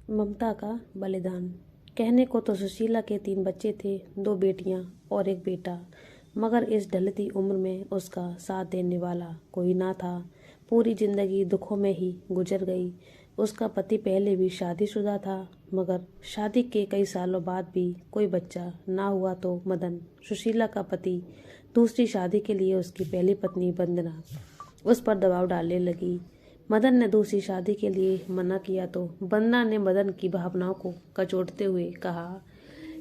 ममता का बलिदान। कहने को तो सुशीला के 3 बच्चे थे, 2 बेटियां और 1 बेटा, मगर इस ढलती उम्र में उसका साथ देने वाला कोई ना था। पूरी जिंदगी दुखों में ही गुजर गई। उसका पति पहले भी शादीशुदा था, मगर शादी के कई सालों बाद भी कोई बच्चा ना हुआ तो मदन, सुशीला का पति, दूसरी शादी के लिए उसकी पहली पत्नी वंदना उस पर दबाव डालने लगी। मदन ने दूसरी शादी के लिए मना किया तो वंदना ने मदन की भावनाओं को कचोटते हुए कहा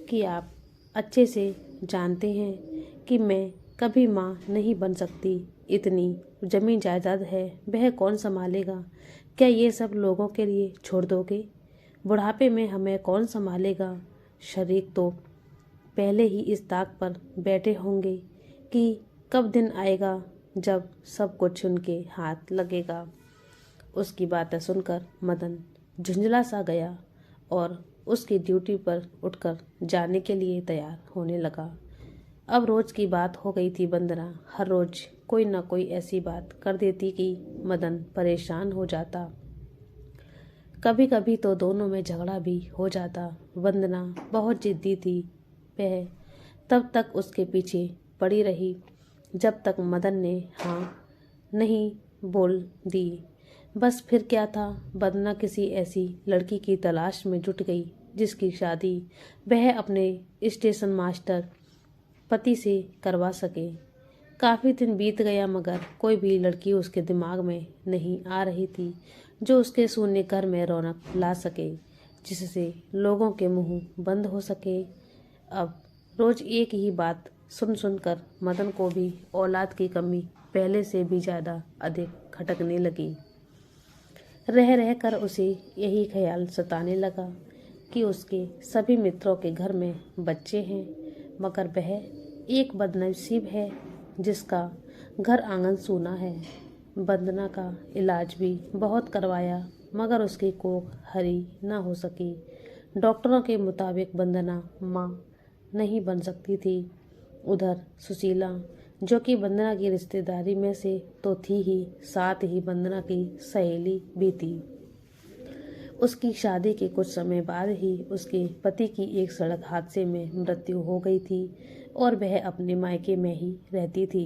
कि आप अच्छे से जानते हैं कि मैं कभी माँ नहीं बन सकती। इतनी जमीन जायदाद है, वह कौन संभालेगा? क्या ये सब लोगों के लिए छोड़ दोगे? बुढ़ापे में हमें कौन संभालेगा? शरीक तो पहले ही इस ताक पर बैठे होंगे कि कब दिन आएगा जब सब कुछ उनके हाथ लगेगा। उसकी बातें सुनकर मदन झुंझला सा गया और उसकी ड्यूटी पर उठकर जाने के लिए तैयार होने लगा। अब रोज की बात हो गई थी। वंदना हर रोज कोई ना कोई ऐसी बात कर देती कि मदन परेशान हो जाता। कभी कभी तो दोनों में झगड़ा भी हो जाता। वंदना बहुत जिद्दी थी। वह तब तक उसके पीछे पड़ी रही जब तक मदन ने हाँ नहीं बोल दी। बस फिर क्या था, वंदना किसी ऐसी लड़की की तलाश में जुट गई जिसकी शादी वह अपने स्टेशन मास्टर पति से करवा सके। काफ़ी दिन बीत गया मगर कोई भी लड़की उसके दिमाग में नहीं आ रही थी जो उसके शून्य घर में रौनक ला सके, जिससे लोगों के मुंह बंद हो सके। अब रोज एक ही बात सुन सुनकर मदन को भी औलाद की कमी पहले से भी ज़्यादा अधिक खटकने लगी। रह रह कर उसे यही ख्याल सताने लगा कि उसके सभी मित्रों के घर में बच्चे हैं, मगर वह एक बदनसीब है जिसका घर आंगन सूना है। वंदना का इलाज भी बहुत करवाया मगर उसकी कोख हरी ना हो सकी। डॉक्टरों के मुताबिक वंदना माँ नहीं बन सकती थी। उधर सुशीला, जो कि वंदना की रिश्तेदारी में से तो थी ही, साथ ही वंदना की सहेली भी थी। उसकी शादी के कुछ समय बाद ही उसके पति की एक सड़क हादसे में मृत्यु हो गई थी और वह अपने मायके में ही रहती थी।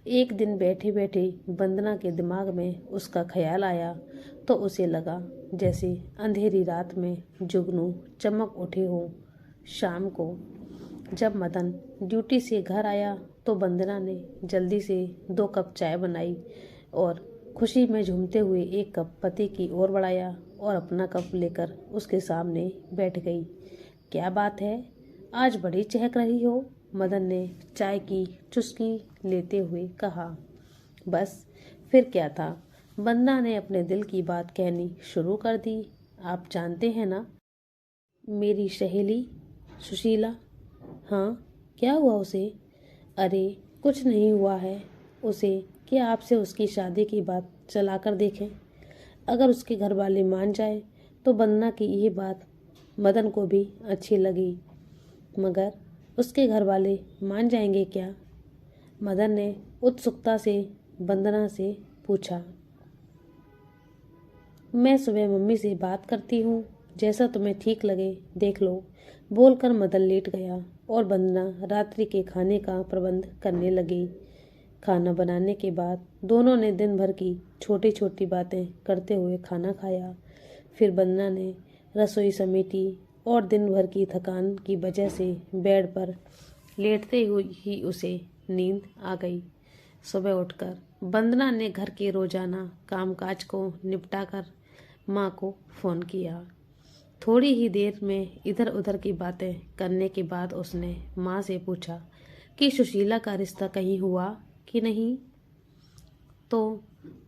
एक दिन बैठे बैठे वंदना के दिमाग में उसका ख्याल आया तो उसे लगा जैसे अंधेरी रात में जुगनू चमक उठे हों। शाम को जब मदन ड्यूटी से घर आया तो वंदना ने जल्दी से 2 कप चाय बनाई और खुशी में झूमते हुए एक कप पति की ओर बढ़ाया और अपना कप लेकर उसके सामने बैठ गई। क्या बात है, आज बड़ी चहक रही हो? मदन ने चाय की चुस्की लेते हुए कहा। बस फिर क्या था, वंदना ने अपने दिल की बात कहनी शुरू कर दी। आप जानते हैं ना, मेरी सहेली सुशीला। हाँ, क्या हुआ उसे? अरे कुछ नहीं हुआ है उसे। क्या आपसे उसकी शादी की बात चला कर देखें? अगर उसके घर वाले मान जाए तो वंदना की ये बात मदन को भी अच्छी लगी, मगर उसके घर वाले मान जाएंगे क्या? मदन ने उत्सुकता से वंदना से पूछा। मैं सुबह मम्मी से बात करती हूँ, जैसा तुम्हें ठीक लगे देख लो, बोलकर मदन लेट गया और वंदना रात्रि के खाने का प्रबंध करने लगी। खाना बनाने के बाद दोनों ने दिन भर की छोटी छोटी बातें करते हुए खाना खाया। फिर वंदना ने रसोई समेटी और दिन भर की थकान की वजह से बेड पर लेटते हुए ही उसे नींद आ गई। सुबह उठकर वंदना ने घर के रोजाना कामकाज को निपटाकर माँ को फ़ोन किया। थोड़ी ही देर में इधर उधर की बातें करने के बाद उसने माँ से पूछा कि सुशीला का रिश्ता कहीं हुआ कि नहीं। तो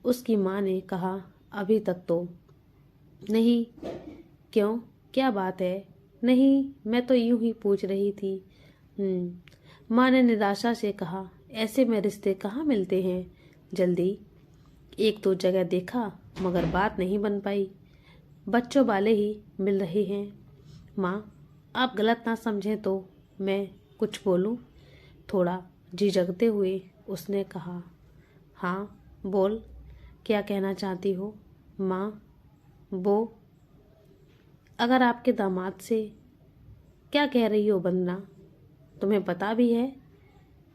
उसकी माँ ने कहा, अभी तक तो नहीं। क्यों, क्या बात है? नहीं, मैं तो यूं ही पूछ रही थी। माँ ने निराशा से कहा, ऐसे में रिश्ते कहाँ मिलते हैं जल्दी। एक दो जगह देखा मगर बात नहीं बन पाई। बच्चों वाले ही मिल रहे हैं। माँ, आप गलत ना समझें तो मैं कुछ बोलूँ? थोड़ा झिझकते हुए उसने कहा। हाँ बोल, क्या कहना चाहती हो? माँ, वो अगर आपके दामाद से क्या कह रही हो वंदना? तुम्हें पता भी है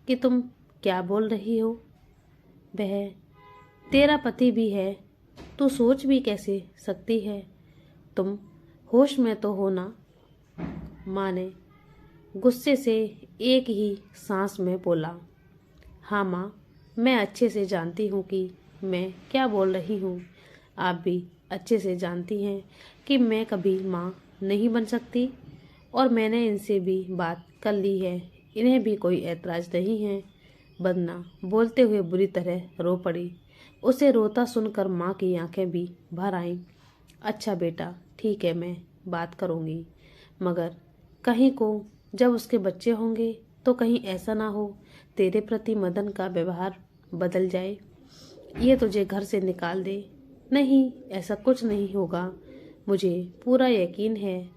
कि तुम क्या बोल रही हो? वह तेरा पति भी है, तू सोच भी कैसे सकती है? तुम होश में तो हो ना? माँ ने गुस्से से एक ही सांस में बोला। हाँ माँ, मैं अच्छे से जानती हूँ कि मैं क्या बोल रही हूँ। आप भी अच्छे से जानती हैं कि मैं कभी माँ नहीं बन सकती, और मैंने इनसे भी बात कर ली है, इन्हें भी कोई ऐतराज़ नहीं है। वंदना बोलते हुए बुरी तरह रो पड़ी। उसे रोता सुनकर माँ की आंखें भी भर आईं। अच्छा बेटा, ठीक है, मैं बात करूँगी, मगर कहीं को जब उसके बच्चे होंगे तो कहीं ऐसा ना हो तेरे प्रति मदन का व्यवहार बदल जाए, ये तुझे घर से निकाल दे। नहीं, ऐसा कुछ नहीं होगा, मुझे पूरा यकीन है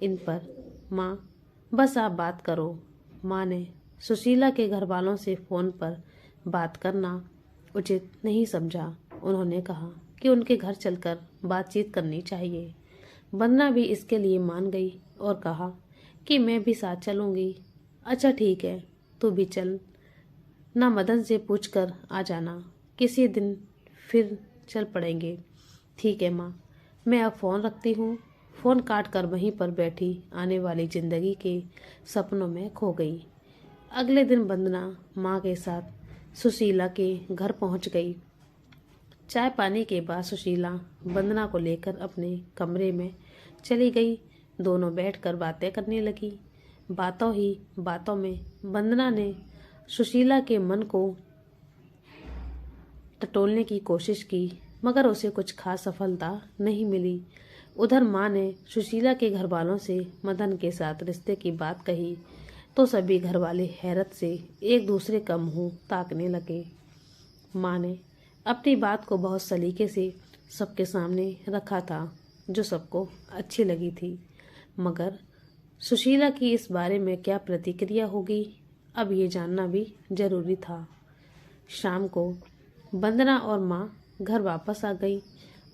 इन पर। माँ, बस आप बात करो। माँ ने सुशीला के घर वालों से फ़ोन पर बात करना उचित नहीं समझा। उन्होंने कहा कि उनके घर चलकर बातचीत करनी चाहिए। वंदना भी इसके लिए मान गई और कहा कि मैं भी साथ चलूँगी। अच्छा ठीक है, तू भी चल, ना मदन से पूछकर आ जाना, किसी दिन फिर चल पड़ेंगे। ठीक है माँ, मैं अब फ़ोन रखती हूँ। फ़ोन काट कर वहीं पर बैठी आने वाली ज़िंदगी के सपनों में खो गई। अगले दिन वंदना माँ के साथ सुशीला के घर पहुँच गई। चाय पानी के बाद सुशीला वंदना को लेकर अपने कमरे में चली गई। दोनों बैठकर बातें करने लगी। बातों ही बातों में वंदना ने सुशीला के मन को टटोलने की कोशिश की, मगर उसे कुछ खास सफलता नहीं मिली। उधर माँ ने सुशीला के घर वालों से मदन के साथ रिश्ते की बात कही तो सभी घर वाले हैरत से एक दूसरे का मुंह ताकने लगे। माँ ने अपनी बात को बहुत सलीके से सबके सामने रखा था, जो सबको अच्छी लगी थी, मगर सुशीला की इस बारे में क्या प्रतिक्रिया होगी, अब ये जानना भी जरूरी था। शाम को वंदना और माँ घर वापस आ गई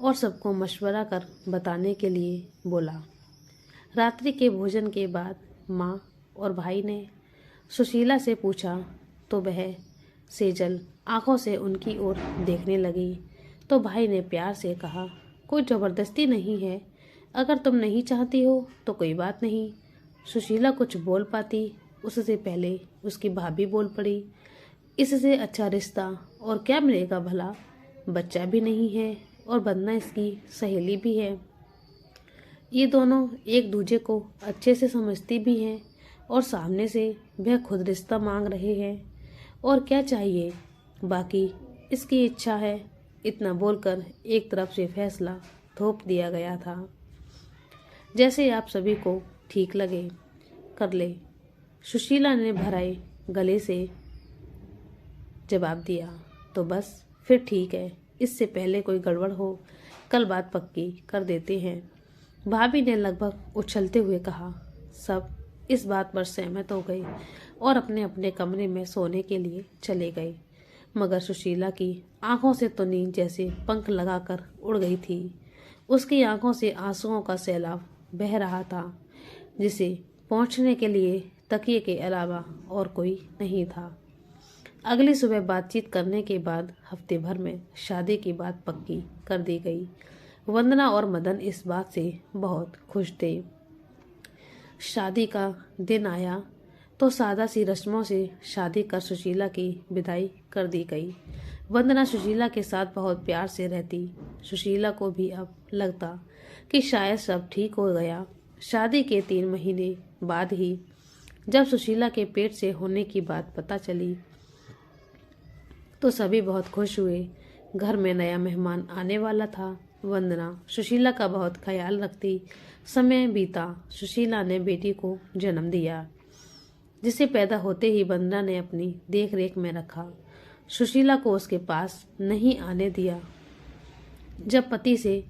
और सबको मशवरा कर बताने के लिए बोला। रात्रि के भोजन के बाद माँ और भाई ने सुशीला से पूछा तो वह सेजल आंखों से उनकी ओर देखने लगी। तो भाई ने प्यार से कहा, कोई ज़बरदस्ती नहीं है, अगर तुम नहीं चाहती हो तो कोई बात नहीं। सुशीला कुछ बोल पाती, उससे पहले उसकी भाभी बोल पड़ी, इससे अच्छा रिश्ता और क्या मिलेगा भला, बच्चा भी नहीं है और वंदना इसकी सहेली भी है। ये दोनों एक दूजे को अच्छे से समझती भी हैं और सामने से वह खुद रिश्ता मांग रहे हैं, और क्या चाहिए, बाकी इसकी इच्छा है। इतना बोलकर एक तरफ से फैसला थोप दिया गया था। जैसे आप सभी को ठीक लगे कर ले, सुशीला ने भराए गले से जवाब दिया। तो बस फिर ठीक है, इससे पहले कोई गड़बड़ हो कल बात पक्की कर देते हैं। भाभी ने लगभग उछलते हुए कहा। सब इस बात पर सहमत हो गए और अपने अपने कमरे में सोने के लिए चले गए, मगर सुशीला की आंखों से तो नींद जैसे पंख लगाकर उड़ गई थी। उसकी आंखों से आंसुओं का सैलाब बह रहा था, जिसे पहुंचने के लिए तकिए के अलावा और कोई नहीं था। अगली सुबह बातचीत करने के बाद हफ्ते भर में शादी की बात पक्की कर दी गई। वंदना और मदन इस बात से बहुत खुश थे। शादी का दिन आया तो सादा सी रस्मों से शादी कर सुशीला की विदाई कर दी गई। वंदना सुशीला के साथ बहुत प्यार से रहती। सुशीला को भी अब लगता कि शायद सब ठीक हो गया। शादी के 3 महीने बाद ही जब सुशीला के पेट से होने की बात पता चली तो सभी बहुत खुश हुए। घर में नया मेहमान आने वाला था। वंदना सुशीला का बहुत ख्याल रखती। समय बीता, सुशीला ने बेटी को जन्म दिया, जिसे पैदा होते ही वंदना ने अपनी देख रेख में रखा। सुशीला को उसके पास नहीं आने दिया। जब पति से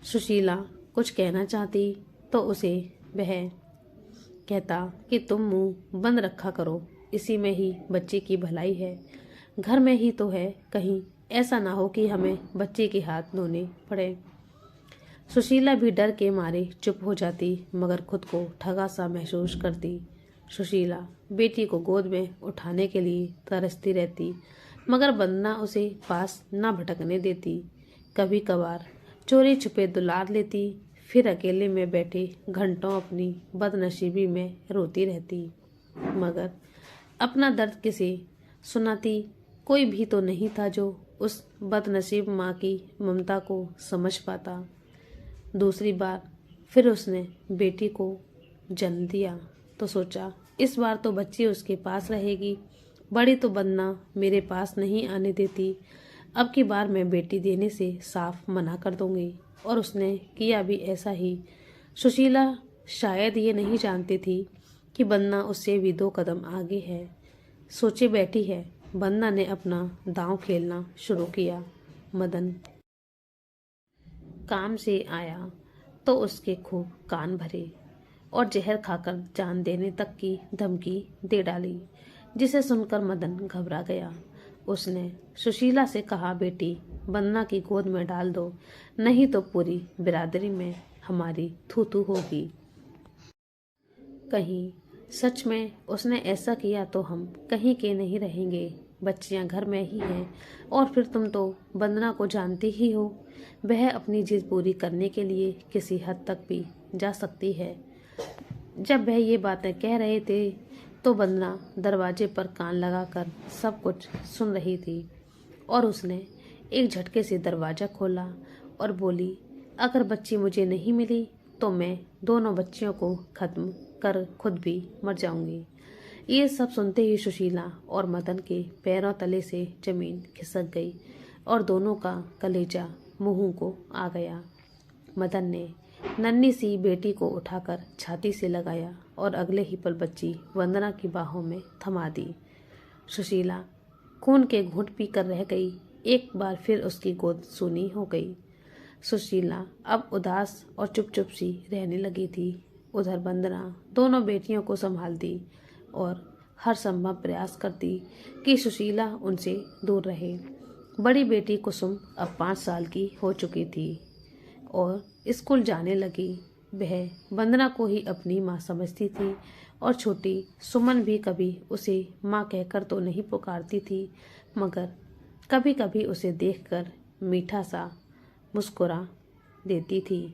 सुशीला कुछ कहना चाहती तो उसे वह कहता कि तुम मुंह बंद रखा करो, इसी में ही बच्चे की भलाई है, घर में ही तो है, कहीं ऐसा ना हो कि हमें बच्चे के हाथ धोने पड़े। सुशीला भी डर के मारे चुप हो जाती, मगर खुद को ठगा सा महसूस करती। सुशीला बेटी को गोद में उठाने के लिए तरसती रहती, मगर वंदना उसे पास न भटकने देती। कभी कभार चोरी छुपे दुलार लेती, फिर अकेले में बैठे घंटों अपनी बदनसीबी में रोती रहती। मगर अपना दर्द किसे सुनाती? कोई भी तो नहीं था जो उस बदनसीब माँ की ममता को समझ पाता। दूसरी बार फिर उसने बेटी को जन्म दिया तो सोचा इस बार तो बच्ची उसके पास रहेगी। बड़ी तो वंदना मेरे पास नहीं आने देती, अब की बार मैं बेटी देने से साफ मना कर दूंगी। और उसने किया भी ऐसा ही। सुशीला शायद ये नहीं जानती थी कि वंदना उससे भी 2 कदम आगे है। सोचे बैठी है, वंदना ने अपना दांव खेलना शुरू किया। मदन काम से आया तो उसके खूब कान भरे और जहर खाकर जान देने तक की धमकी दे डाली, जिसे सुनकर मदन घबरा गया। उसने सुशीला से कहा, बेटी वंदना की गोद में डाल दो, नहीं तो पूरी बिरादरी में हमारी थू थू होगी। कहीं सच में उसने ऐसा किया तो हम कहीं के नहीं रहेंगे। बच्चियां घर में ही हैं, और फिर तुम तो वंदना को जानती ही हो, वह अपनी जिद पूरी करने के लिए किसी हद तक भी जा सकती है। जब वह ये बातें कह रहे थे तो वंदना दरवाजे पर कान लगाकर सब कुछ सुन रही थी, और उसने एक झटके से दरवाज़ा खोला और बोली, अगर बच्ची मुझे नहीं मिली तो मैं दोनों बच्चियों को खत्म कर खुद भी मर जाऊंगी। ये सब सुनते ही सुशीला और मदन के पैरों तले से जमीन खिसक गई और दोनों का कलेजा मुंह को आ गया। मदन ने नन्ही सी बेटी को उठाकर छाती से लगाया और अगले ही पल बच्ची वंदना की बाहों में थमा दी। सुशीला खून के घूंट पीकर रह गई। एक बार फिर उसकी गोद सूनी हो गई। सुशीला अब उदास और चुप चुप सी रहने लगी थी। उधर वंदना दोनों बेटियों को संभालती और हर संभव प्रयास करती कि सुशीला उनसे दूर रहे। बड़ी बेटी कुसुम अब 5 साल की हो चुकी थी और स्कूल जाने लगी। वह वंदना को ही अपनी माँ समझती थी, और छोटी सुमन भी कभी उसे माँ कहकर तो नहीं पुकारती थी, मगर कभी कभी उसे देखकर मीठा सा मुस्कुरा देती थी,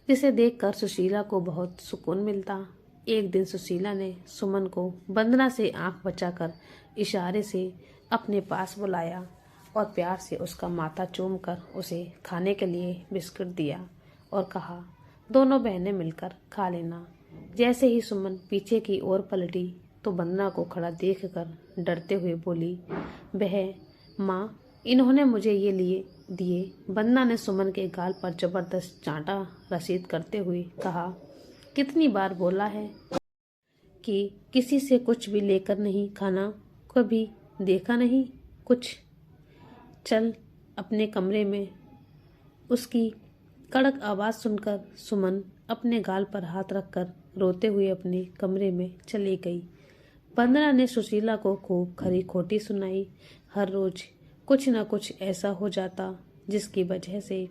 जिसे देखकर सुशीला को बहुत सुकून मिलता। एक दिन सुशीला ने सुमन को वंदना से आंख बचाकर इशारे से अपने पास बुलाया और प्यार से उसका माथा चूमकर उसे खाने के लिए बिस्कुट दिया और कहा, दोनों बहनें मिलकर खा लेना। जैसे ही सुमन पीछे की ओर पलटी तो वंदना को खड़ा देखकर डरते हुए बोली, बह माँ, इन्होंने मुझे ये लिए दिए। वंदना ने सुमन के गाल पर जबरदस्त चांटा रसीद करते हुए कहा, कितनी बार बोला है कि किसी से कुछ भी लेकर नहीं खाना, कभी देखा नहीं कुछ, चल अपने कमरे में। उसकी कड़क आवाज़ सुनकर सुमन अपने गाल पर हाथ रखकर रोते हुए अपने कमरे में चली गई। वंदना ने सुशीला को खूब खरी खोटी सुनाई। हर रोज कुछ न कुछ ऐसा हो जाता जिसकी वजह से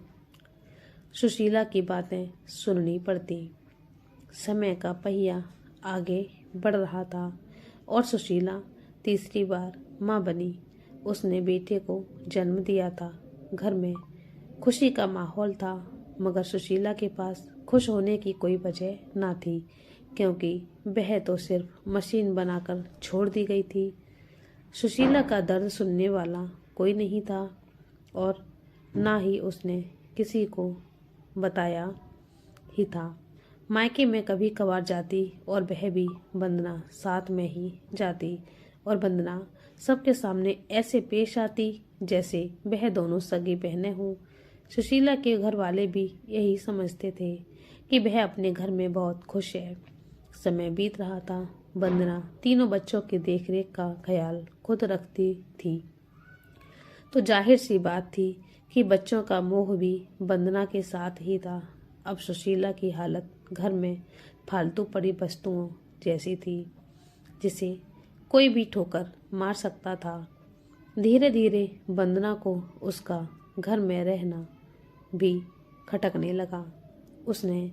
सुशीला की बातें सुननी पड़ती। समय का पहिया आगे बढ़ रहा था और सुशीला तीसरी बार माँ बनी। उसने बेटे को जन्म दिया था। घर में खुशी का माहौल था, मगर सुशीला के पास खुश होने की कोई वजह ना थी, क्योंकि वह तो सिर्फ मशीन बनाकर छोड़ दी गई थी। सुशीला का दर्द सुनने वाला कोई नहीं था और ना ही उसने किसी को बताया ही था। मायके में कभी कभार जाती और वह भी वंदना साथ में ही जाती, और वंदना सबके सामने ऐसे पेश आती जैसे वह दोनों सगी बहनें हों। सुशीला के घर वाले भी यही समझते थे कि वह अपने घर में बहुत खुश है। समय बीत रहा था। वंदना तीनों बच्चों की देखरेख का ख्याल खुद रखती थी, तो जाहिर सी बात थी कि बच्चों का मोह भी वंदना के साथ ही था। अब सुशीला की हालत घर में फालतू पड़ी वस्तुओं जैसी थी, जिसे कोई भी ठोकर मार सकता था। धीरे धीरे वंदना को उसका घर में रहना भी खटकने लगा। उसने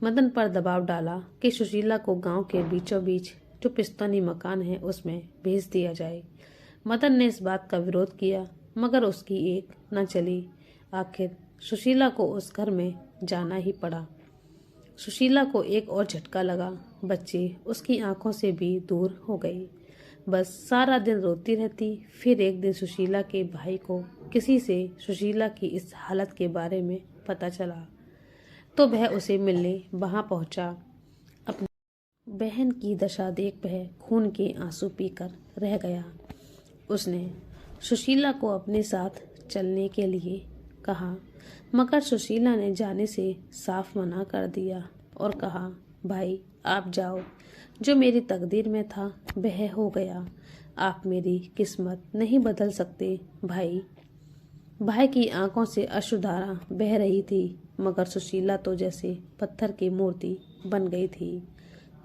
मदन पर दबाव डाला कि सुशीला को गांव के बीचों बीच जो पिस्तौनी मकान है उसमें भेज दिया जाए। मदन ने इस बात का विरोध किया, मगर उसकी एक न चली। आखिर सुशीला को उस घर में जाना ही पड़ा। सुशीला को एक और झटका लगा। बच्चे उसकी आंखों से भी दूर हो गए। बस सारा दिन रोती रहती। फिर एक दिन सुशीला के भाई को किसी से सुशीला की इस हालत के बारे में पता चला, तो वह उसे मिलने वहां पहुंचा। अपनी बहन की दशा देख वह खून के आंसू पीकर रह गया। उसने सुशीला को अपने साथ चलने के लिए कहा, मगर सुशीला ने जाने से साफ मना कर दिया और कहा, भाई आप जाओ, जो मेरी तकदीर में था वह हो गया। आप मेरी किस्मत नहीं बदल सकते भाई। भाई की आंखों से अश्रुधारा बह रही थी, मगर सुशीला तो जैसे पत्थर की मूर्ति बन गई थी।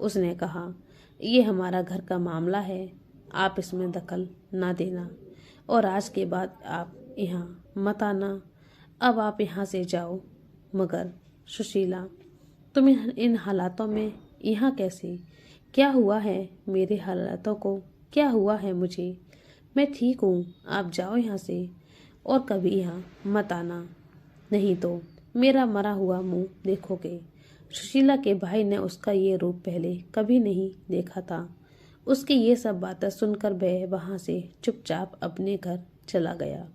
उसने कहा, ये हमारा घर का मामला है, आप इसमें दखल ना देना और आज के बाद आप यहाँ मत आना। अब आप यहाँ से जाओ। मगर सुशीला, तुम इन हालातों में यहाँ कैसे? क्या हुआ है मेरे हालातों को? क्या हुआ है मुझे? मैं ठीक हूँ, आप जाओ यहाँ से और कभी यहाँ मत आना, नहीं तो मेरा मरा हुआ मुंह देखोगे। सुशीला के भाई ने उसका ये रूप पहले कभी नहीं देखा था। उसकी ये सब बातें सुनकर वह वहाँ से चुपचाप अपने घर चला गया,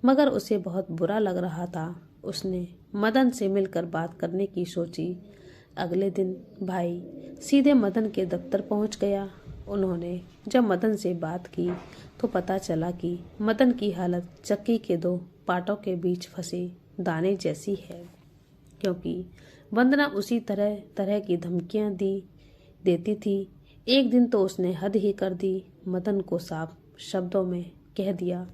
मगर उसे बहुत बुरा लग रहा था। उसने मदन से मिलकर बात करने की सोची। अगले दिन भाई सीधे मदन के दफ्तर पहुंच गया। उन्होंने जब मदन से बात की तो पता चला कि मदन की हालत चक्की के दो पाटों के बीच फंसे दाने जैसी है, क्योंकि वंदना उसी तरह तरह की धमकियां देती थी। एक दिन तो उसने हद ही कर दी। मदन को साफ शब्दों में कह दिया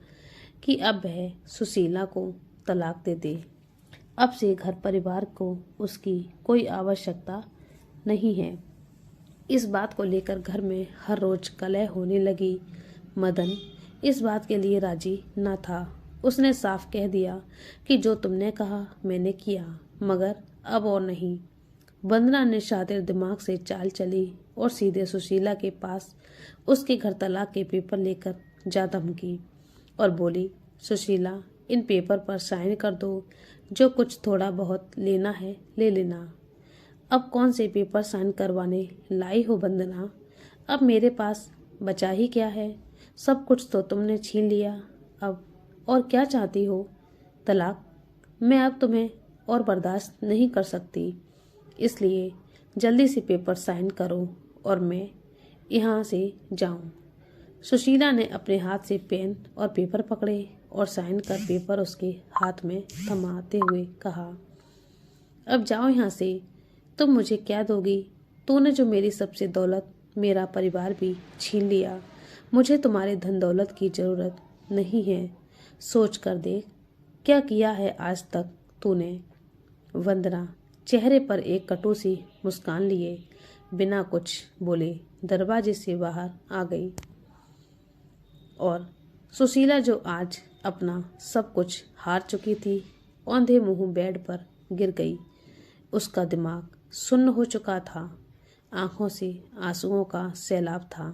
कि अब वह सुशीला को तलाक दे दे। अब से घर परिवार को उसकी कोई आवश्यकता नहीं है। इस बात को लेकर घर में हर रोज कलह होने लगी। मदन इस बात के लिए राजी न था। उसने साफ कह दिया कि जो तुमने कहा मैंने किया, मगर अब और नहीं। वंदना ने शातिर दिमाग से चाल चली और सीधे सुशीला के पास उसके घर तलाक के पेपर लेकर जा धमकी और बोली, सुशीला, इन पेपर पर साइन कर दो, जो कुछ थोड़ा बहुत लेना है ले लेना। अब कौन से पेपर साइन करवाने लाई हो वंदना? अब मेरे पास बचा ही क्या है? सब कुछ तो तुमने छीन लिया। अब और क्या चाहती हो? तलाक? मैं अब तुम्हें और बर्दाश्त नहीं कर सकती, इसलिए जल्दी से पेपर साइन करो और मैं यहाँ से जाऊँ। सुशीला ने अपने हाथ से पेन और पेपर पकड़े और साइन कर पेपर उसके हाथ में थमाते हुए कहा, अब जाओ यहाँ से। तुम मुझे क्या दोगी? तूने जो मेरी सबसे दौलत, मेरा परिवार भी छीन लिया। मुझे तुम्हारे धन दौलत की जरूरत नहीं है। सोच कर देख क्या किया है आज तक तूने। वंदना चेहरे पर एक कटु सी मुस्कान लिए बिना कुछ बोले दरवाजे से बाहर आ गई और सुशीला, जो आज अपना सब कुछ हार चुकी थी, औंधे मुंह बेड पर गिर गई। उसका दिमाग सुन्न हो चुका था, आंखों से आंसुओं का सैलाब था।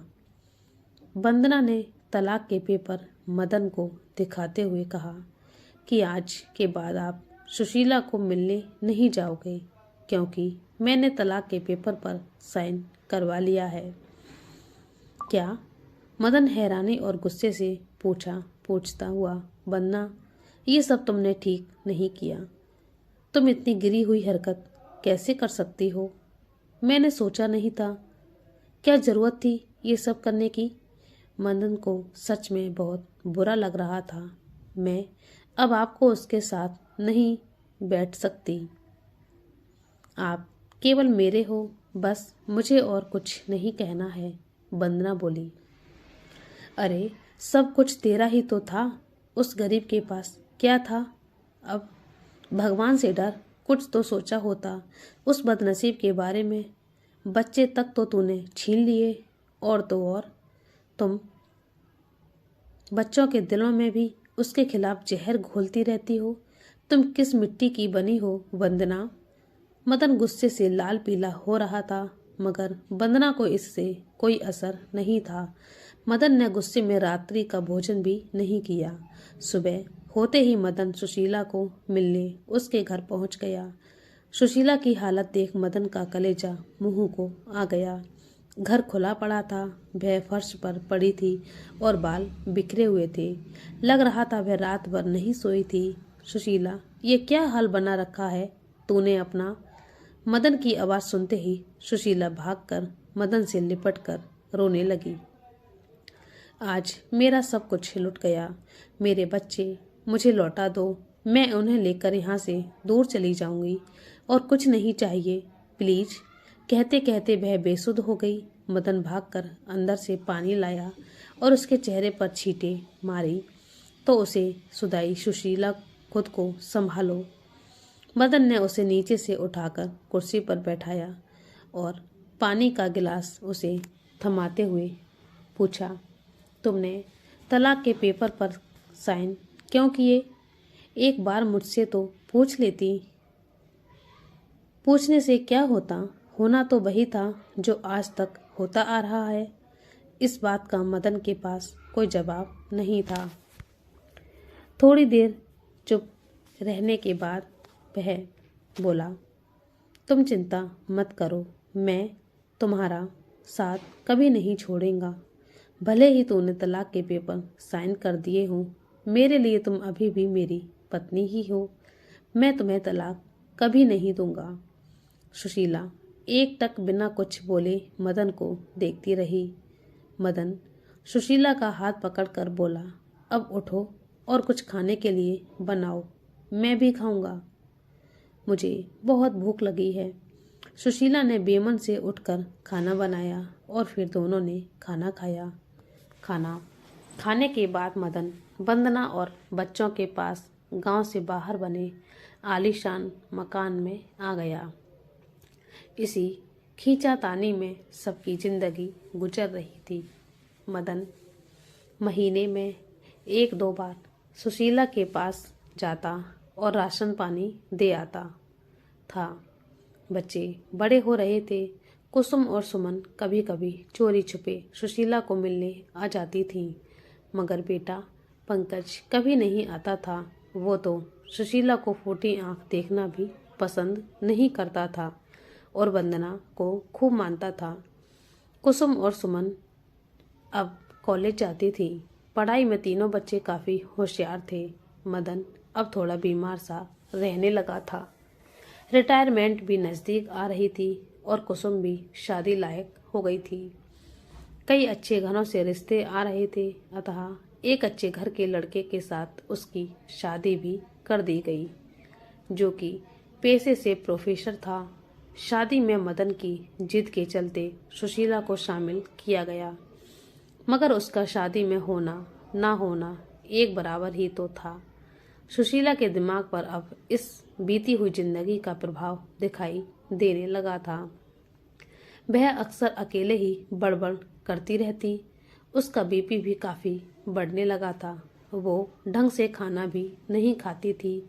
वंदना ने तलाक के पेपर मदन को दिखाते हुए कहा कि आज के बाद आप सुशीला को मिलने नहीं जाओगे, क्योंकि मैंने तलाक के पेपर पर साइन करवा लिया है। क्या? मदन हैरानी और गुस्से से पूछता हुआ, वंदना, ये सब तुमने ठीक नहीं किया। तुम इतनी गिरी हुई हरकत कैसे कर सकती हो? मैंने सोचा नहीं था। क्या जरूरत थी ये सब करने की? मदन को सच में बहुत बुरा लग रहा था। मैं अब आपको उसके साथ नहीं बैठ सकती। आप केवल मेरे हो, बस मुझे और कुछ नहीं कहना है, वंदना बोली। अरे सब कुछ तेरा ही तो था। उस गरीब के पास क्या था? अब भगवान से डर, कुछ तो सोचा होता उस बदनसीब के बारे में। बच्चे तक तो तूने छीन लिए, और तो और तुम बच्चों के दिलों में भी उसके खिलाफ जहर घोलती रहती हो। तुम किस मिट्टी की बनी हो वंदना? मदन गुस्से से लाल पीला हो रहा था, मगर वंदना को इससे कोई असर नहीं था। मदन ने गुस्से में रात्रि का भोजन भी नहीं किया। सुबह होते ही मदन सुशीला को मिलने उसके घर पहुंच गया। सुशीला की हालत देख मदन का कलेजा मुंह को आ गया। घर खुला पड़ा था, वह फर्श पर पड़ी थी और बाल बिखरे हुए थे। लग रहा था वह रात भर नहीं सोई थी। सुशीला, ये क्या हाल बना रखा है तूने अपना? मदन की आवाज सुनते ही सुशीला भागकर मदन से लिपटकर रोने लगी। आज मेरा सब कुछ लुट गया। मेरे बच्चे मुझे लौटा दो। मैं उन्हें लेकर यहाँ से दूर चली जाऊंगी और कुछ नहीं चाहिए, प्लीज। कहते कहते वह बेसुध हो गई। मदन भागकर अंदर से पानी लाया और उसके चेहरे पर छींटे मारी तो उसे सुधाई, सुशीला खुद को संभालो। मदन ने उसे नीचे से उठाकर कुर्सी पर बैठाया और पानी का गिलास उसे थमाते हुए पूछा, तुमने तलाक के पेपर पर साइन क्यों किए? एक बार मुझसे तो पूछ लेती। पूछने से क्या होता, होना तो वही था जो आज तक होता आ रहा है। इस बात का मदन के पास कोई जवाब नहीं था। थोड़ी देर चुप रहने के बाद वह बोला, तुम चिंता मत करो, मैं तुम्हारा साथ कभी नहीं छोड़ूंगा। भले ही तूने तलाक के पेपर साइन कर दिए हों, मेरे लिए तुम अभी भी मेरी पत्नी ही हो। मैं तुम्हें तलाक कभी नहीं दूंगा। सुशीला एक टक बिना कुछ बोले मदन को देखती रही। मदन सुशीला का हाथ पकड़कर बोला, अब उठो और कुछ खाने के लिए बनाओ, मैं भी खाऊंगा। मुझे बहुत भूख लगी है। सुशीला ने बेमन से उठकर खाना बनाया और फिर दोनों ने खाना खाया। खाना खाने के बाद मदन वंदना और बच्चों के पास गांव से बाहर बने आलीशान मकान में आ गया। इसी खींचातानी में सबकी जिंदगी गुजर रही थी। मदन महीने में 1-2 बार सुशीला के पास जाता और राशन पानी दे आता था। बच्चे बड़े हो रहे थे। कुसुम और सुमन कभी कभी चोरी छुपे सुशीला को मिलने आ जाती थीं, मगर बेटा पंकज कभी नहीं आता था। वो तो सुशीला को फूटी आंख देखना भी पसंद नहीं करता था और वंदना को खूब मानता था। कुसुम और सुमन अब कॉलेज जाती थी। पढ़ाई में तीनों बच्चे काफ़ी होशियार थे। मदन अब थोड़ा बीमार सा रहने लगा था। रिटायरमेंट भी नज़दीक आ रही थी और कुसुम भी शादी लायक हो गई थी। कई अच्छे घरों से रिश्ते आ रहे थे, अतः एक अच्छे घर के लड़के के साथ उसकी शादी भी कर दी गई, जो कि पेशे से प्रोफेसर था। शादी में मदन की जिद के चलते सुशीला को शामिल किया गया, मगर उसका शादी में होना ना होना एक बराबर ही तो था। सुशीला के दिमाग पर अब इस बीती हुई जिंदगी का प्रभाव दिखाई देने लगा था। वह अक्सर अकेले ही बड़बड़ करती रहती। उसका बीपी भी काफ़ी बढ़ने लगा था। वो ढंग से खाना भी नहीं खाती थी।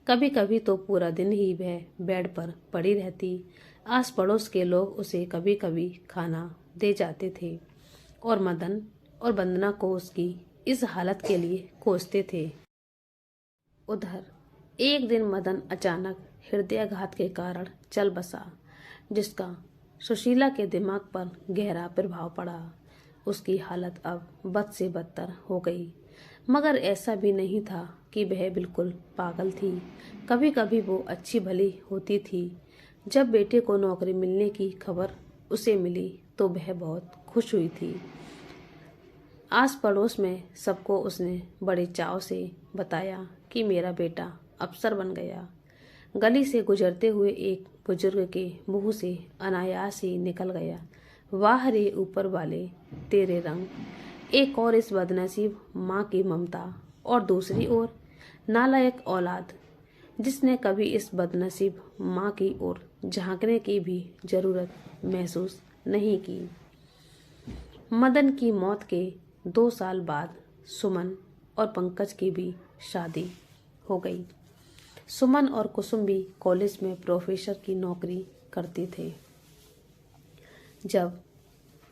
कभी कभी तो पूरा दिन ही वह बेड पर पड़ी रहती। आस पड़ोस के लोग उसे कभी कभी खाना दे जाते थे और मदन और वंदना को उसकी इस हालत के लिए कोसते थे। उधर एक दिन मदन अचानक हृदयाघात के कारण चल बसा, जिसका सुशीला के दिमाग पर गहरा प्रभाव पड़ा। उसकी हालत अब बद से बदतर हो गई, मगर ऐसा भी नहीं था कि वह बिल्कुल पागल थी। कभी कभी वो अच्छी भली होती थी। जब बेटे को नौकरी मिलने की खबर उसे मिली तो वह बहुत खुश हुई थी। आस पड़ोस में सबको उसने बड़े चाव से बताया कि मेरा बेटा अफसर बन गया। गली से गुजरते हुए एक बुजुर्ग के मुंह से अनायास ही निकल गया, वाह रे ऊपर वाले तेरे रंग। एक और इस बदनसीब माँ की ममता और दूसरी ओर नालायक औलाद, जिसने कभी इस बदनसीब माँ की ओर झांकने की भी जरूरत महसूस नहीं की। मदन की मौत के 2 साल बाद सुमन और पंकज की भी शादी हो गई। सुमन और कुसुम भी कॉलेज में प्रोफेसर की नौकरी करते थे। जब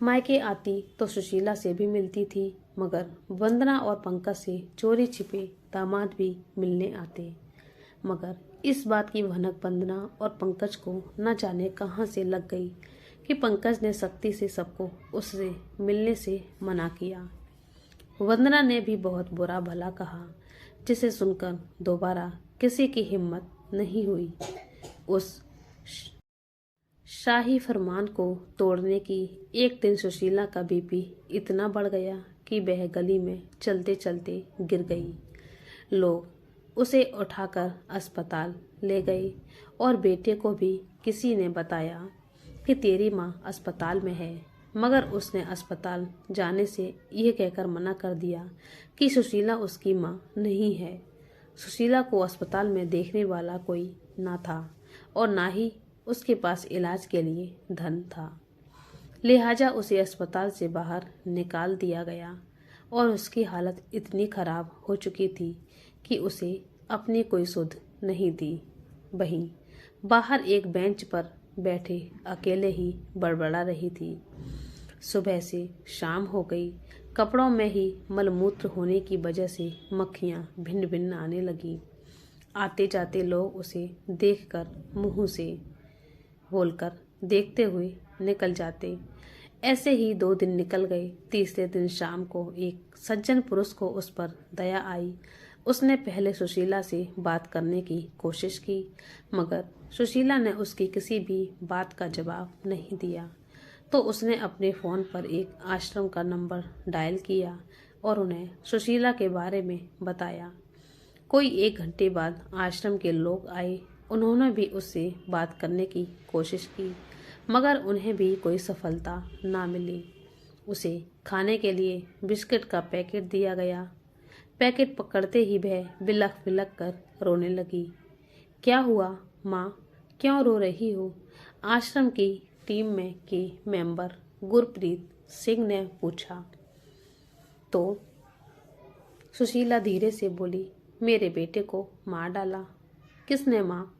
मायके आती तो सुशीला से भी मिलती थी, मगर वंदना और पंकज से चोरी छिपे दामाद भी मिलने आते। मगर इस बात की भनक वंदना और पंकज को न जाने कहाँ से लग गई कि पंकज ने सख्ती से सबको उससे मिलने से मना किया। वंदना ने भी बहुत बुरा भला कहा, जिसे सुनकर दोबारा किसी की हिम्मत नहीं हुई उस शाही फरमान को तोड़ने की। एक दिन सुशीला का बीपी इतना बढ़ गया कि वह गली में चलते चलते गिर गई। लोग उसे उठाकर अस्पताल ले गए और बेटे को भी किसी ने बताया कि तेरी माँ अस्पताल में है, मगर उसने अस्पताल जाने से यह कहकर मना कर दिया कि सुशीला उसकी माँ नहीं है। सुशीला को अस्पताल में देखने वाला कोई ना था और ना ही उसके पास इलाज के लिए धन था। लिहाजा उसे अस्पताल से बाहर निकाल दिया गया और उसकी हालत इतनी खराब हो चुकी थी कि उसे अपनी कोई सुध नहीं दी। वहीं बाहर एक बेंच पर बैठे अकेले ही बड़बड़ा रही थी। सुबह से शाम हो गई। कपड़ों में ही मलमूत्र होने की वजह से मक्खियां भिन्न भिन्न आने लगी। आते जाते लोग उसे देखकर मुंह से बोलकर देखते हुए निकल जाते। ऐसे ही 2 दिन निकल गए। तीसरे दिन शाम को एक सज्जन पुरुष को उस पर दया आई। उसने पहले सुशीला से बात करने की कोशिश की, मगर सुशीला ने उसकी किसी भी बात का जवाब नहीं दिया। तो उसने अपने फ़ोन पर एक आश्रम का नंबर डायल किया और उन्हें सुशीला के बारे में बताया। कोई 1 घंटे बाद आश्रम के लोग आए। उन्होंने भी उससे बात करने की कोशिश की, मगर उन्हें भी कोई सफलता ना मिली। उसे खाने के लिए बिस्किट का पैकेट दिया गया। पैकेट पकड़ते ही वह बिलख बिलख कर रोने लगी। क्या हुआ माँ, क्यों रो रही हो? आश्रम की टीम में के मेंबर गुरप्रीत सिंह ने पूछा। तो सुशीला धीरे से बोली, मेरे बेटे को मार डाला। किसने माँ?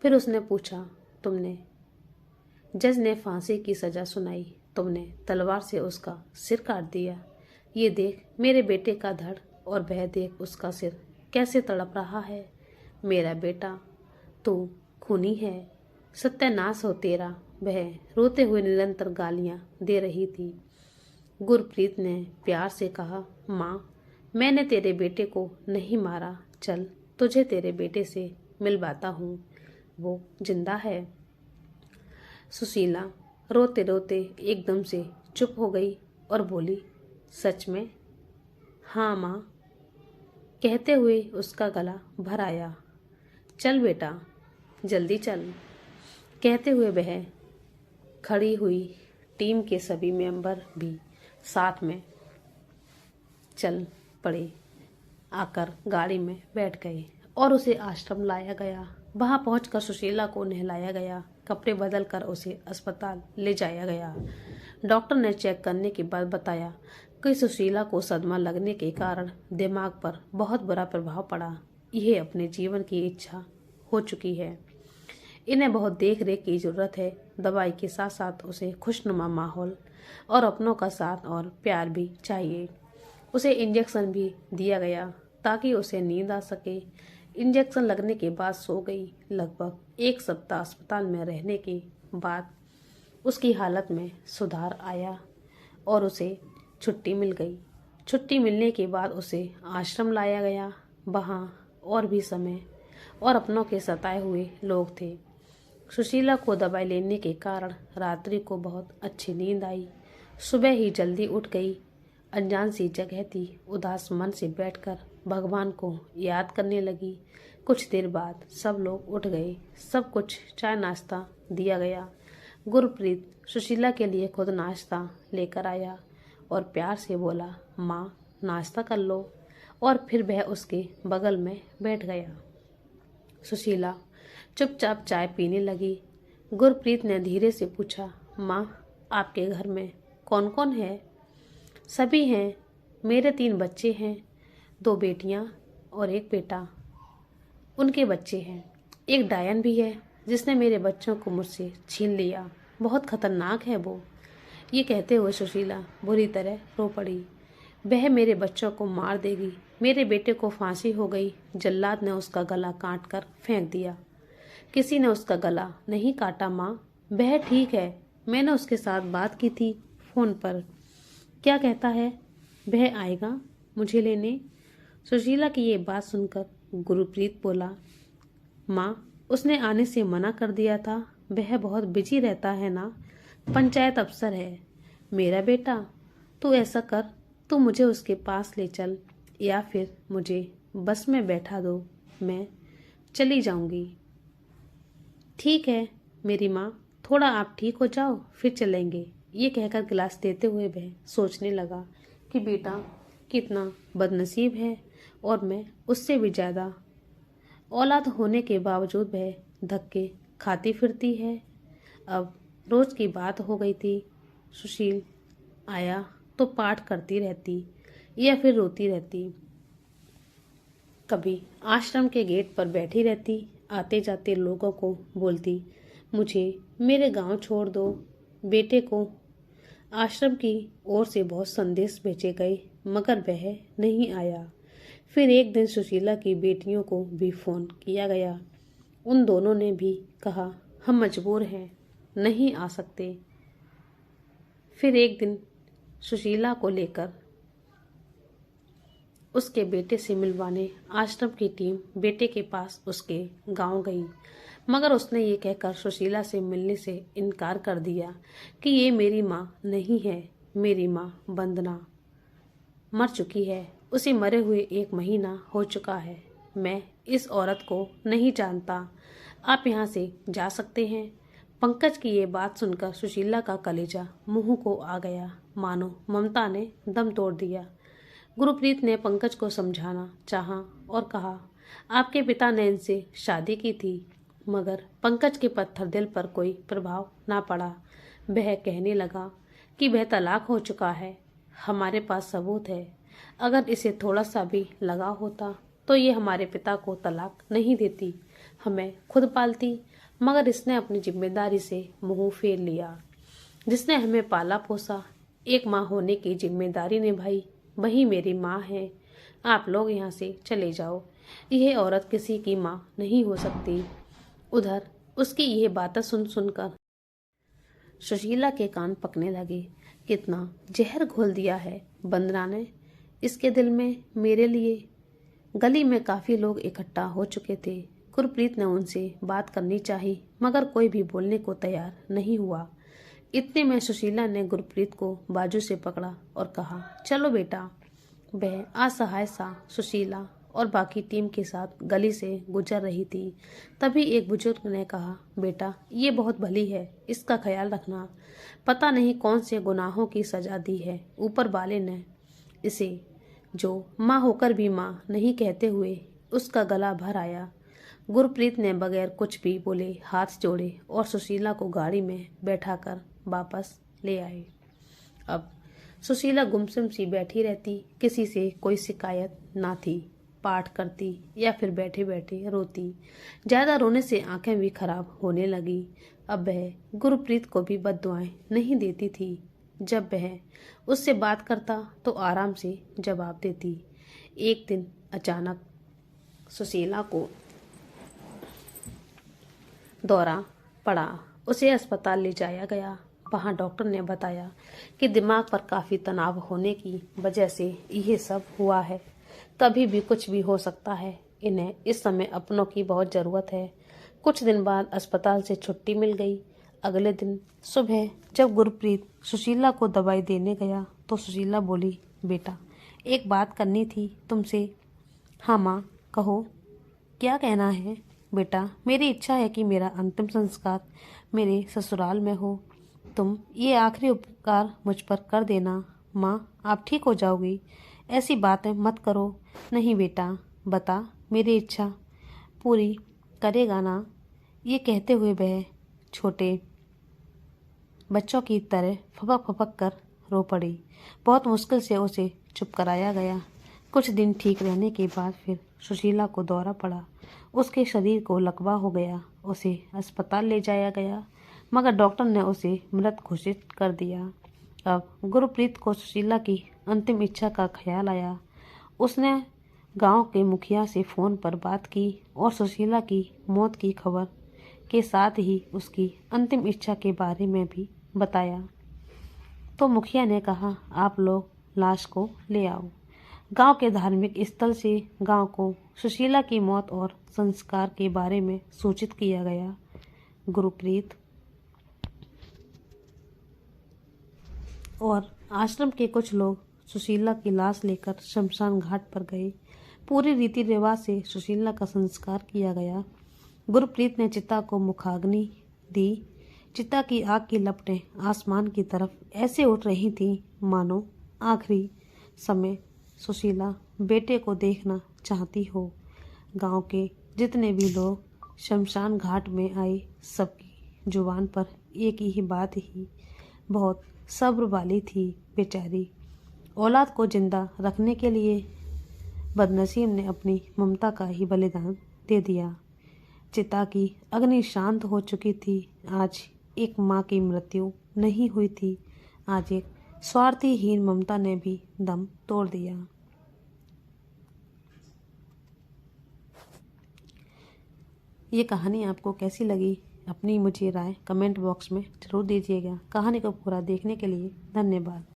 फिर उसने पूछा, तुमने। जज ने फांसी की सजा सुनाई, तुमने तलवार से उसका सिर काट दिया। ये देख मेरे बेटे का धड़ और वह देख उसका सिर कैसे तड़प रहा है। मेरा बेटा तू खूनी है, सत्यानाश हो तेरा। वह रोते हुए निरंतर गालियां दे रही थी। गुरप्रीत ने प्यार से कहा, माँ मैंने तेरे बेटे को नहीं मारा, चल तुझे तेरे बेटे से मिलवाता हूँ, वो जिंदा है। सुशीला रोते रोते एकदम से चुप हो गई और बोली, सच में? हाँ माँ, कहते हुए उसका गला भर आया। चल बेटा जल्दी चल। कहते हुए वह खड़ी हुई। टीम के सभी मेंबर भी साथ में चल पड़े, आकर गाड़ी में बैठ गए और उसे आश्रम लाया गया। वहां पहुंचकर सुशीला को नहलाया गया, कपड़े बदलकर उसे अस्पताल ले जाया गया। डॉक्टर ने चेक करने के बाद बताया कि सुशीला को सदमा लगने के कारण दिमाग पर बहुत बुरा प्रभाव पड़ा। यह अपने जीवन की इच्छा हो चुकी है। इन्हें बहुत देख रेख की जरूरत है। दवाई के साथ साथ उसे खुशनुमा माहौल और अपनों का साथ और प्यार भी चाहिए। उसे इंजेक्शन भी दिया गया ताकि उसे नींद आ सके। इंजेक्शन लगने के बाद सो गई। लगभग 1 सप्ताह अस्पताल में रहने के बाद उसकी हालत में सुधार आया और उसे छुट्टी मिल गई। छुट्टी मिलने के बाद उसे आश्रम लाया गया। वहाँ और भी समय और अपनों के सताए हुए लोग थे। सुशीला को दवाई लेने के कारण रात्रि को बहुत अच्छी नींद आई। सुबह ही जल्दी उठ गई। अनजान सी जगह थी। उदास मन से बैठकर भगवान को याद करने लगी। कुछ देर बाद सब लोग उठ गए। सब कुछ चाय नाश्ता दिया गया। गुरप्रीत सुशीला के लिए खुद नाश्ता लेकर आया और प्यार से बोला, माँ नाश्ता कर लो, और फिर वह उसके बगल में बैठ गया। सुशीला चुपचाप चाय पीने लगी। गुरप्रीत ने धीरे से पूछा, माँ आपके घर में कौन कौन है? सभी हैं। मेरे 3 बच्चे हैं, 2 बेटियां और 1 बेटा। उनके बच्चे हैं। एक डायन भी है जिसने मेरे बच्चों को मुझसे छीन लिया। बहुत खतरनाक है वो। ये कहते हुए सुशीला बुरी तरह रो पड़ी। वह मेरे बच्चों को मार देगी। मेरे बेटे को फांसी हो गई। जल्लाद ने उसका गला काट कर फेंक दिया। किसी ने उसका गला नहीं काटा माँ, वह ठीक है। मैंने उसके साथ बात की थी फोन पर। क्या कहता है? वह आएगा मुझे लेने। सुशीला की ये बात सुनकर गुरप्रीत बोला, माँ उसने आने से मना कर दिया था। वह बहुत बिजी रहता है ना, पंचायत अफसर है। मेरा बेटा, तू ऐसा कर, तू मुझे उसके पास ले चल या फिर मुझे बस में बैठा दो, मैं चली जाऊंगी। ठीक है मेरी माँ, थोड़ा आप ठीक हो जाओ फिर चलेंगे। ये कहकर गिलास देते हुए वह सोचने लगा कि बेटा कितना बदनसीब है और मैं उससे भी ज़्यादा औलाद होने के बावजूद वह धक्के खाती फिरती है। अब रोज की बात हो गई थी। सुशील आया तो पाठ करती रहती या फिर रोती रहती। कभी आश्रम के गेट पर बैठी रहती, आते जाते लोगों को बोलती, मुझे मेरे गांव छोड़ दो। बेटे को आश्रम की ओर से बहुत संदेश भेजे गए मगर वह नहीं आया। फिर एक दिन सुशीला की बेटियों को भी फोन किया गया। उन दोनों ने भी कहा हम मजबूर हैं, नहीं आ सकते। फिर एक दिन सुशीला को लेकर उसके बेटे से मिलवाने आश्रम की टीम बेटे के पास उसके गांव गई, मगर उसने ये कहकर सुशीला से मिलने से इनकार कर दिया कि ये मेरी माँ नहीं है, मेरी माँ वंदना मर चुकी है। उसे मरे हुए 1 महीना हो चुका है। मैं इस औरत को नहीं जानता। आप यहाँ से जा सकते हैं। पंकज की ये बात सुनकर सुशीला का कलेजा मुंह को आ गया, मानो ममता ने दम तोड़ दिया। गुरप्रीत ने पंकज को समझाना चाहा और कहा, आपके पिता ने इनसे शादी की थी, मगर पंकज के पत्थर दिल पर कोई प्रभाव ना पड़ा। वह कहने लगा कि वह तलाक हो चुका है। हमारे पास सबूत है। अगर इसे थोड़ा सा भी लगा होता तो ये हमारे पिता को तलाक नहीं देती, हमें खुद पालती, मगर इसने अपनी जिम्मेदारी से मुंह फेर लिया। जिसने हमें पाला पोसा, एक माँ होने की जिम्मेदारी निभाई, वही मेरी माँ है। आप लोग यहाँ से चले जाओ। यह औरत किसी की माँ नहीं हो सकती। उधर उसकी यह बातें सुन सुनकर सुशीला के कान पकने लगे। कितना जहर घोल दिया है वंदना ने इसके दिल में मेरे लिए। गली में काफी लोग इकट्ठा हो चुके थे। गुरप्रीत ने उनसे बात करनी चाही, मगर कोई भी बोलने को तैयार नहीं हुआ। इतने में सुशीला ने गुरप्रीत को बाजू से पकड़ा और कहा, चलो बेटा। वह असहाय सा सुशीला और बाकी टीम के साथ गली से गुजर रही थी। तभी एक बुजुर्ग ने कहा, बेटा ये बहुत भली है, इसका ख्याल रखना। पता नहीं कौन से गुनाहों की सजा दी है ऊपर वाले ने इसे, जो माँ होकर भी माँ नहीं कहते हुए उसका गला भर आया। गुरप्रीत ने बगैर कुछ भी बोले हाथ जोड़े और सुशीला को गाड़ी में बैठाकर वापस ले आए। अब सुशीला गुमसुम सी बैठी रहती, किसी से कोई शिकायत ना थी। पाठ करती या फिर बैठे बैठे रोती। ज़्यादा रोने से आंखें भी खराब होने लगी। अब वह गुरप्रीत को भी बद्दुआएं नहीं देती थी। जब वह उससे बात करता तो आराम से जवाब देती। एक दिन अचानक सुशीला को दौरा पड़ा। उसे अस्पताल ले जाया गया। वहाँ डॉक्टर ने बताया कि दिमाग पर काफ़ी तनाव होने की वजह से यह सब हुआ है। कभी भी कुछ भी हो सकता है। इन्हें इस समय अपनों की बहुत ज़रूरत है। कुछ दिन बाद अस्पताल से छुट्टी मिल गई। अगले दिन सुबह जब गुरप्रीत सुशीला को दवाई देने गया तो सुशीला बोली, बेटा एक बात करनी थी तुमसे। हाँ माँ कहो, क्या कहना है? बेटा मेरी इच्छा है कि मेरा अंतिम संस्कार मेरे ससुराल में हो। तुम ये आखिरी उपकार मुझ पर कर देना। माँ आप ठीक हो जाओगी, ऐसी बातें मत करो। नहीं बेटा बता, मेरी इच्छा पूरी करेगा ना? ये कहते हुए वह छोटे बच्चों की तरह फपक फपक कर रो पड़ी। बहुत मुश्किल से उसे चुप कराया गया। कुछ दिन ठीक रहने के बाद फिर सुशीला को दौरा पड़ा। उसके शरीर को लकवा हो गया। उसे अस्पताल ले जाया गया, मगर डॉक्टर ने उसे मृत घोषित कर दिया। अब गुरप्रीत को सुशीला की अंतिम इच्छा का ख्याल आया। उसने गांव के मुखिया से फ़ोन पर बात की और सुशीला की मौत की खबर के साथ ही उसकी अंतिम इच्छा के बारे में भी बताया। तो मुखिया ने कहा, आप लोग लाश को ले आओ। गांव के धार्मिक स्थल से गांव को सुशीला की मौत और संस्कार के बारे में सूचित किया गया। गुरप्रीत और आश्रम के कुछ लोग सुशीला की लाश लेकर शमशान घाट पर गए। पूरी रीति रिवाज से सुशीला का संस्कार किया गया। गुरप्रीत ने चिता को मुखाग्नि दी। चिता की आग की लपटें आसमान की तरफ ऐसे उठ रही थीं मानो आखिरी समय सुशीला बेटे को देखना चाहती हो। गांव के जितने भी लोग शमशान घाट में आए, सबकी जुबान पर एक ही बात ही बहुत सब्र वाली थी। बेचारी औलाद को जिंदा रखने के लिए बदनसीब ने अपनी ममता का ही बलिदान दे दिया। चिता की अग्नि शांत हो चुकी थी। आज एक माँ की मृत्यु नहीं हुई थी, आज एक स्वार्थहीन ममता ने भी दम तोड़ दिया। ये कहानी आपको कैसी लगी, अपनी मुझे राय कमेंट बॉक्स में जरूर दीजिएगा। कहानी को पूरा देखने के लिए धन्यवाद।